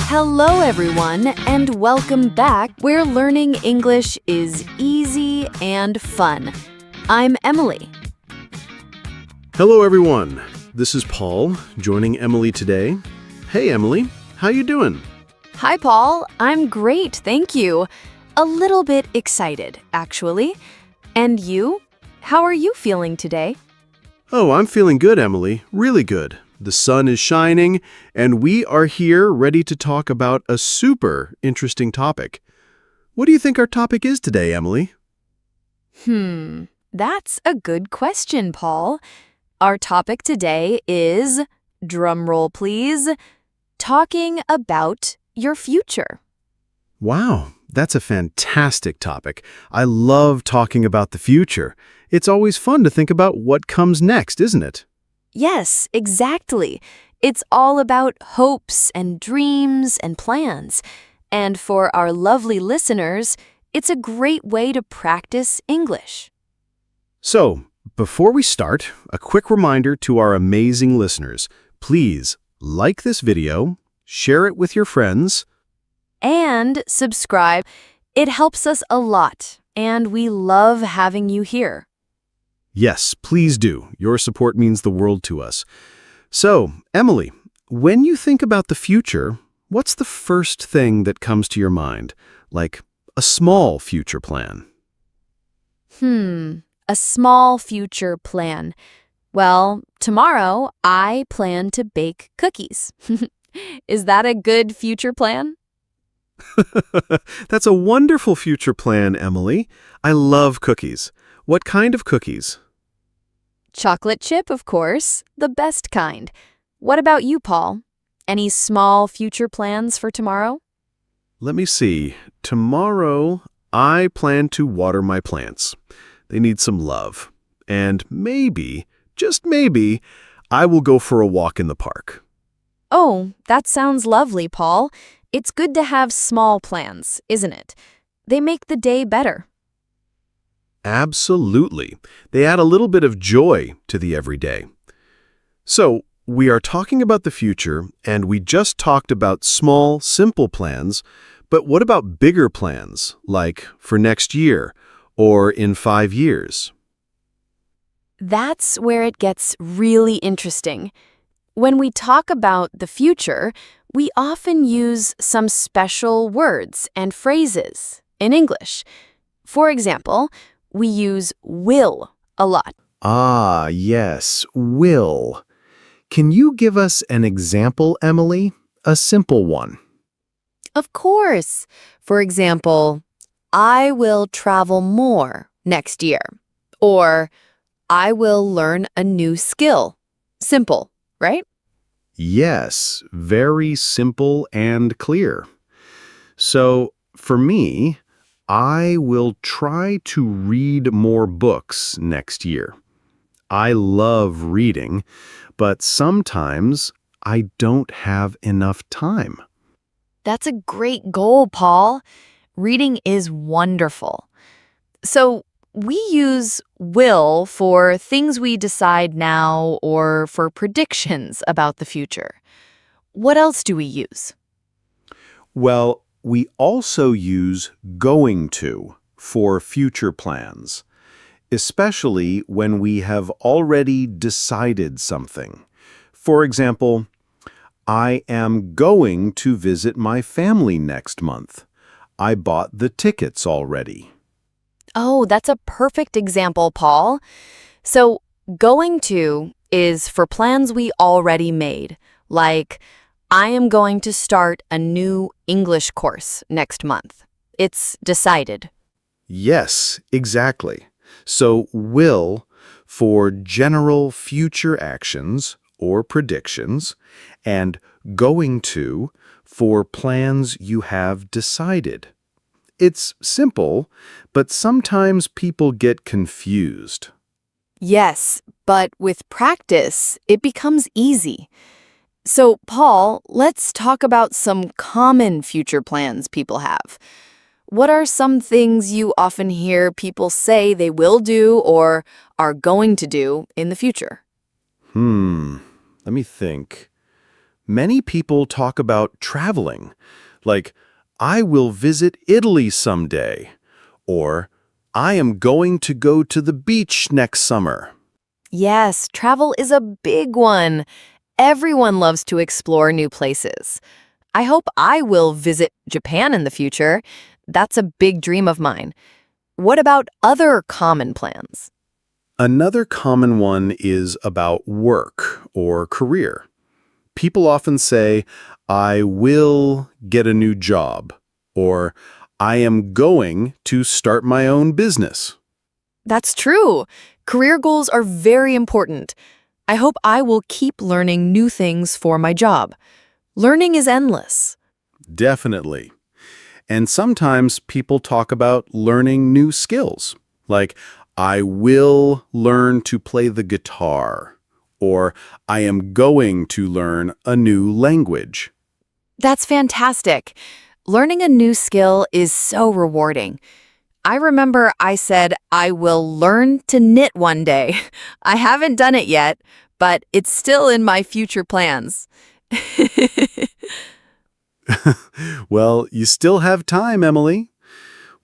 Hello, everyone, and welcome back where learning English is easy and fun. I'm Emily. Hello, everyone. This is Paul, joining Emily today. Hey, Emily. How you doing? Hi, Paul. I'm great, thank you. A little bit excited, actually. And you? How are you feeling today? Oh, I'm feeling good, Emily. Really good. The sun is shining, and we are here ready to talk about a super interesting topic. What do you think our topic is today, Emily? That's a good question, Paul. Our topic today is, drumroll please, talking about your future. Wow, that's a fantastic topic. I love talking about the future. It's always fun to think about what comes next, isn't it? Yes, exactly. It's all about hopes and dreams and plans. And for our lovely listeners, it's a great way to practice English. So, before we start, a quick reminder to our amazing listeners. Please like this video, share it with your friends, And subscribe. It helps us a lot, and we love having you here. Yes, please do. Your support means the world to us. So, Emily, when you think about the future, what's the first thing that comes to your mind? Like a small future plan. A small future plan. Well, tomorrow I plan to bake cookies. Is that a good future plan? That's a wonderful future plan, Emily. I love cookies. What kind of cookies? Chocolate chip, of course, the best kind. What about you, Paul? Any small future plans for tomorrow? Let me see. Tomorrow, I plan to water my plants. They need some love. And maybe, just maybe, I will go for a walk in the park. Oh, that sounds lovely, Paul. It's good to have small plans, isn't it? They make the day better. Absolutely. They add a little bit of joy to the everyday. So, we are talking about the future, and we just talked about small, simple plans, but what about bigger plans, like for next year or in 5 years? That's where it gets really interesting. When we talk about the future, we often use some special words and phrases in English. For example, we use will a lot. Ah, yes, will. Can you give us an example, Emily? A simple one. Of course. For example, I will travel more next year. Or I will learn a new skill. Simple, right? Yes, very simple and clear. So, for me, I will try to read more books next year. I love reading, but sometimes I don't have enough time. That's a great goal, Paul. Reading is wonderful. So, we use will for things we decide now or for predictions about the future. What else do we use? Well, we also use going to for future plans, especially when we have already decided something. For example, I am going to visit my family next month. I bought the tickets already. Oh, that's a perfect example, Paul. So, going to is for plans we already made, like I am going to start a new English course next month. It's decided. Yes, exactly. So will for general future actions or predictions, and going to for plans you have decided. It's simple, but sometimes people get confused. Yes, but with practice, it becomes easy. So, Paul, let's talk about some common future plans people have. What are some things you often hear people say they will do or are going to do in the future? Let me think. Many people talk about traveling, like, I will visit Italy someday, or I am going to go to the beach next summer. Yes, travel is a big one. Everyone loves to explore new places. I hope I will visit Japan in the future. That's a big dream of mine. What about other common plans? Another common one is about work or career. People often say, I will get a new job, or I am going to start my own business. That's true. Career goals are very important. I hope I will keep learning new things for my job. Learning is endless. Definitely. And sometimes people talk about learning new skills, like, I will learn to play the guitar, or I am going to learn a new language. That's fantastic. Learning a new skill is so rewarding. I remember I said I will learn to knit one day. I haven't done it yet, but it's still in my future plans. Well, you still have time, Emily.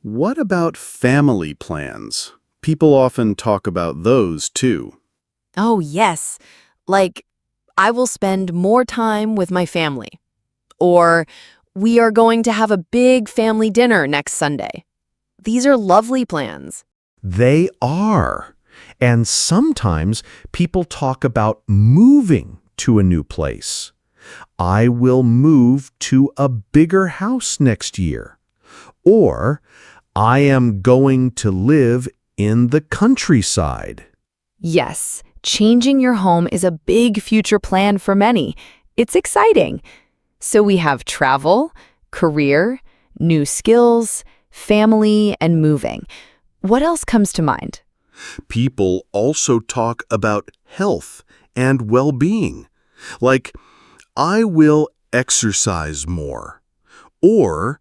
What about family plans? People often talk about those too. Oh, yes. Like, I will spend more time with my family. Or, we are going to have a big family dinner next Sunday. These are lovely plans. They are. And sometimes people talk about moving to a new place. I will move to a bigger house next year. Or, I am going to live in the countryside. Yes, changing your home is a big future plan for many. It's exciting. So we have travel, career, new skills, family, and moving. What else comes to mind? People also talk about health and well-being, like, I will exercise more, or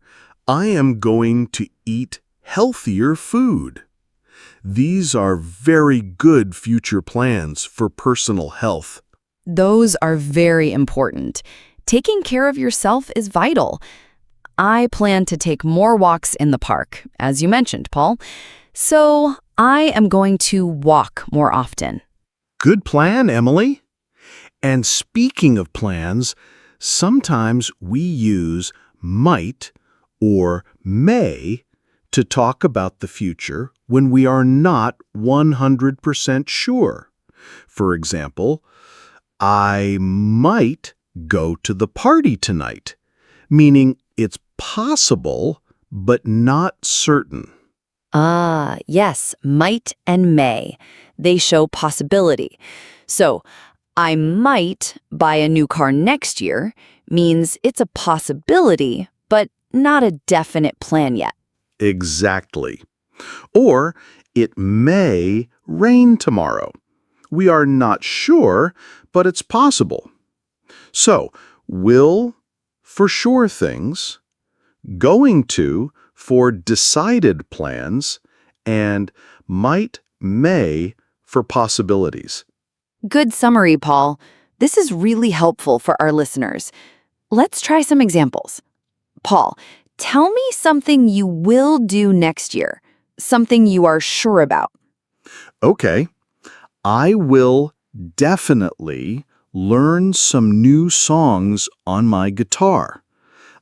I am going to eat healthier food. These are very good future plans for personal health. Those are very important. Taking care of yourself is vital. I plan to take more walks in the park, as you mentioned, Paul. So I am going to walk more often. Good plan, Emily. And speaking of plans, sometimes we use might or may to talk about the future when we are not 100% sure. For example, I might go to the party tonight, meaning it's possible but not certain. Ah, yes, might and may. They show possibility. So, I might buy a new car next year means it's a possibility, but not a definite plan yet. Exactly. Or it may rain tomorrow. We are not sure, but it's possible. So, will for sure things, going to for decided plans, and might, may for possibilities. Good summary, Paul. This is really helpful for our listeners. Let's try some examples. Paul, tell me something you will do next year, something you are sure about. Okay, I will definitely learn some new songs on my guitar.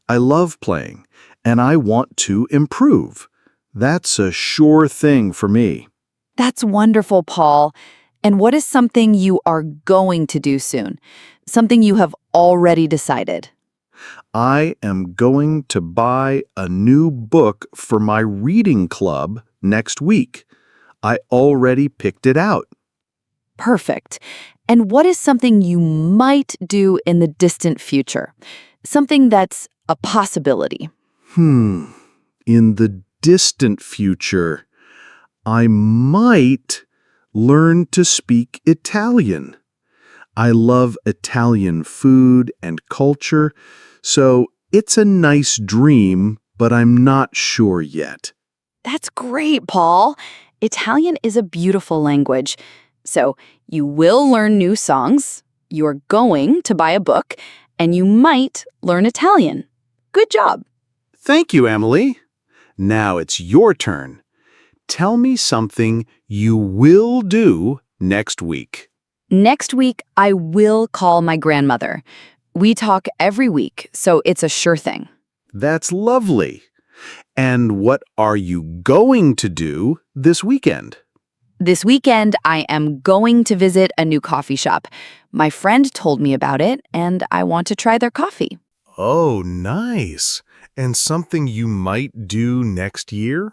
I love playing, and I want to improve. That's a sure thing for me. That's wonderful, Paul. And what is something you are going to do soon? Something you have already decided. I am going to buy a new book for my reading club next week. I already picked it out. Perfect. And what is something you might do in the distant future? Something that's a possibility. In the distant future, I might learn to speak Italian. I love Italian food and culture, so it's a nice dream, but I'm not sure yet. That's great, Paul. Italian is a beautiful language. So you will learn new songs, you're going to buy a book, and you might learn Italian. Good job. Thank you, Emily. Now it's your turn. Tell me something you will do next week. Next week, I will call my grandmother. We talk every week, so it's a sure thing. That's lovely. And what are you going to do this weekend? This weekend, I am going to visit a new coffee shop. My friend told me about it, and I want to try their coffee. Oh, nice. And something you might do next year?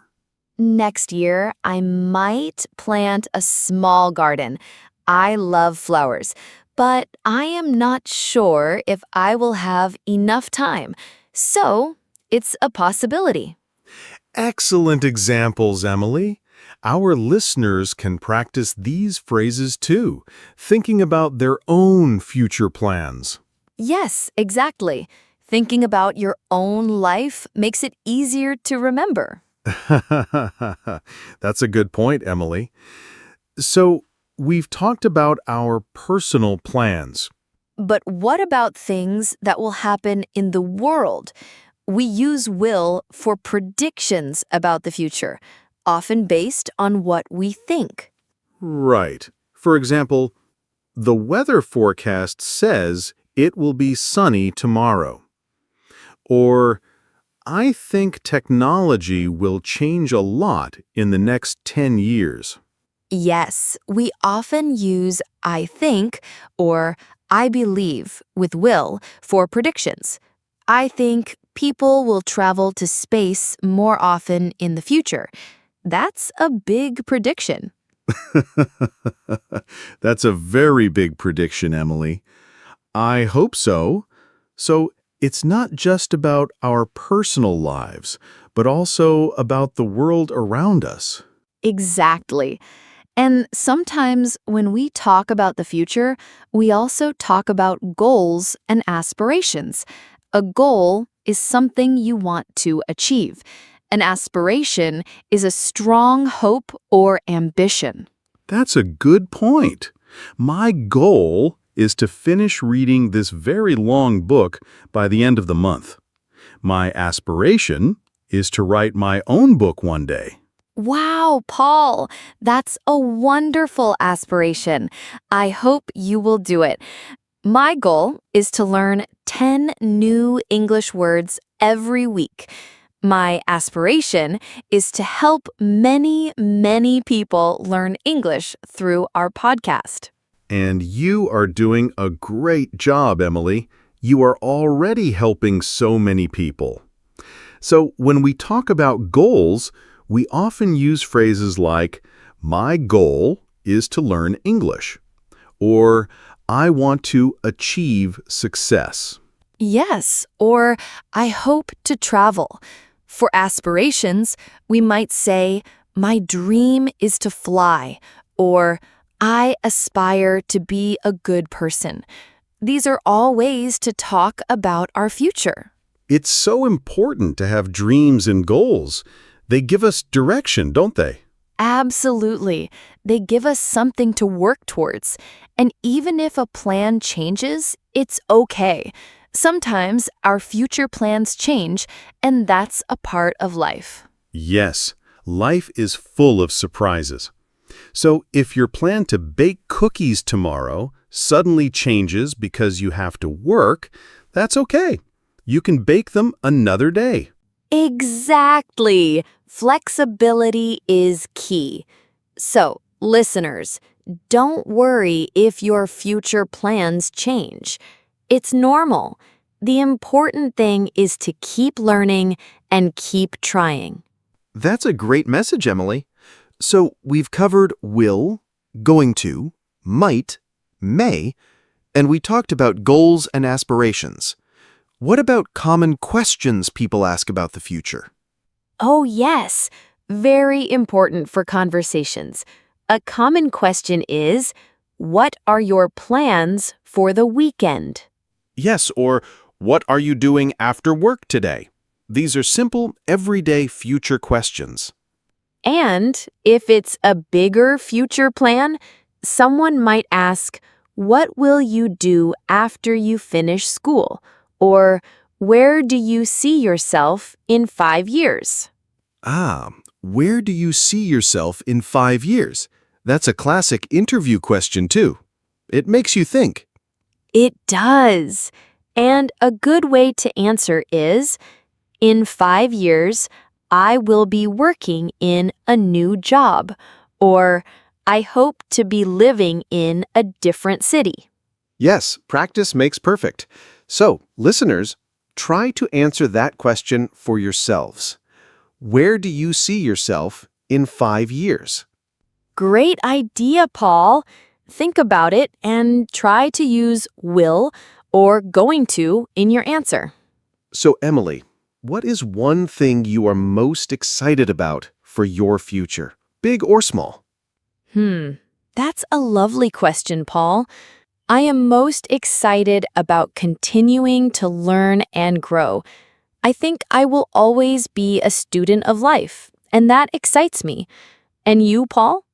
Next year, I might plant a small garden. I love flowers, but I am not sure if I will have enough time. So, it's a possibility. Excellent examples, Emily. Our listeners can practice these phrases too, thinking about their own future plans. Yes, exactly. Thinking about your own life makes it easier to remember. That's a good point, Emily. So, we've talked about our personal plans. But what about things that will happen in the world? We use will for predictions about the future, often based on what we think. Right. For example, the weather forecast says it will be sunny tomorrow. Or, I think technology will change a lot in the next 10 years. Yes, we often use I think or I believe with will for predictions. I think people will travel to space more often in the future. That's a big prediction. That's a very big prediction, Emily. I hope so. So, it's not just about our personal lives, but also about the world around us. Exactly. And sometimes when we talk about the future, we also talk about goals and aspirations. A goal is something you want to achieve. An aspiration is a strong hope or ambition. That's a good point. My goal is to finish reading this very long book by the end of the month. My aspiration is to write my own book one day. Wow, Paul, that's a wonderful aspiration. I hope you will do it. My goal is to learn 10 new English words every week. My aspiration is to help many, many people learn English through our podcast. And you are doing a great job, Emily. You are already helping so many people. So when we talk about goals, we often use phrases like, my goal is to learn English, or I want to achieve success. Yes, or I hope to travel. For aspirations, we might say, my dream is to fly, or I aspire to be a good person. These are all ways to talk about our future. It's so important to have dreams and goals. They give us direction, don't they? Absolutely. They give us something to work towards. And even if a plan changes, it's okay. Sometimes our future plans change, and that's a part of life. Yes, life is full of surprises. So if your plan to bake cookies tomorrow suddenly changes because you have to work, that's okay. You can bake them another day. Exactly. Flexibility is key. So, listeners, don't worry if your future plans change. It's normal. The important thing is to keep learning and keep trying. That's a great message, Emily. So we've covered will, going to, might, may, and we talked about goals and aspirations. What about common questions people ask about the future? Oh, yes. Very important for conversations. A common question is, what are your plans for the weekend? Yes, or what are you doing after work today? These are simple, everyday future questions. And if it's a bigger future plan, someone might ask, what will you do after you finish school? Or where do you see yourself in 5 years? Where do you see yourself in 5 years? That's a classic interview question, too. It makes you think. It does. And a good way to answer is, in 5 years, I will be working in a new job. Or, I hope to be living in a different city. Yes, practice makes perfect. So, listeners, try to answer that question for yourselves. Where do you see yourself in 5 years? Great idea, Paul. Think about it and try to use will or going to in your answer. So, Emily, what is one thing you are most excited about for your future, big or small? That's a lovely question, Paul. I am most excited about continuing to learn and grow. I think I will always be a student of life, and that excites me. And you, Paul?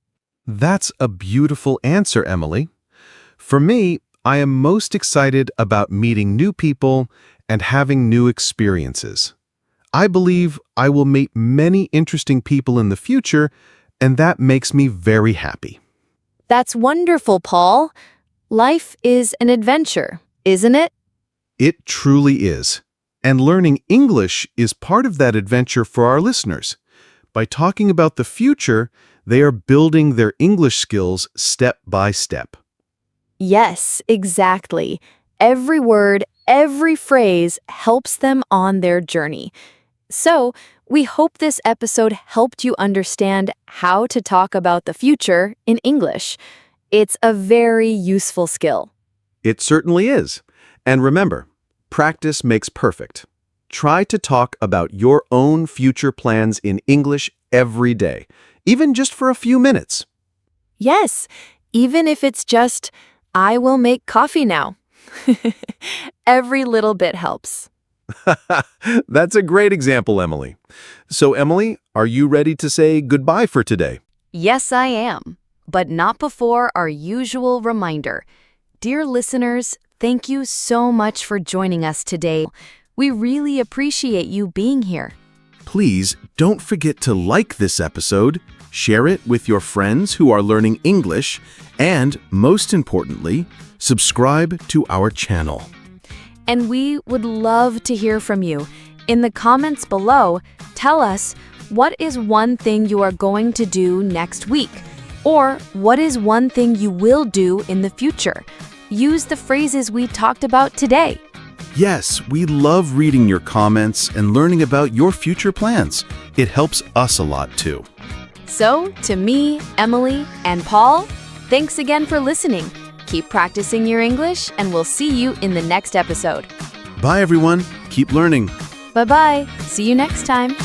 That's a beautiful answer, Emily. For me, I am most excited about meeting new people and having new experiences. I believe I will meet many interesting people in the future, and that makes me very happy. That's wonderful, Paul. Life is an adventure, isn't it? It truly is. And learning English is part of that adventure for our listeners. By talking about the future, they are building their English skills step by step. Yes, exactly. Every word, every phrase helps them on their journey. So, we hope this episode helped you understand how to talk about the future in English. It's a very useful skill. It certainly is. And remember, practice makes perfect. Try to talk about your own future plans in English every day, even just for a few minutes. Yes, even if it's just, I will make coffee now. Every little bit helps. That's a great example, Emily. So, Emily, are you ready to say goodbye for today? Yes, I am, but not before our usual reminder. Dear listeners, thank you so much for joining us today. We really appreciate you being here. Please don't forget to like this episode, share it with your friends who are learning English, and, most importantly, subscribe to our channel. And we would love to hear from you. In the comments below, tell us what is one thing you are going to do next week, or what is one thing you will do in the future. Use the phrases we talked about today. Yes, we love reading your comments and learning about your future plans. It helps us a lot too. So, to me, Emily, and Paul, thanks again for listening. Keep practicing your English, and we'll see you in the next episode. Bye, everyone. Keep learning. Bye-bye. See you next time.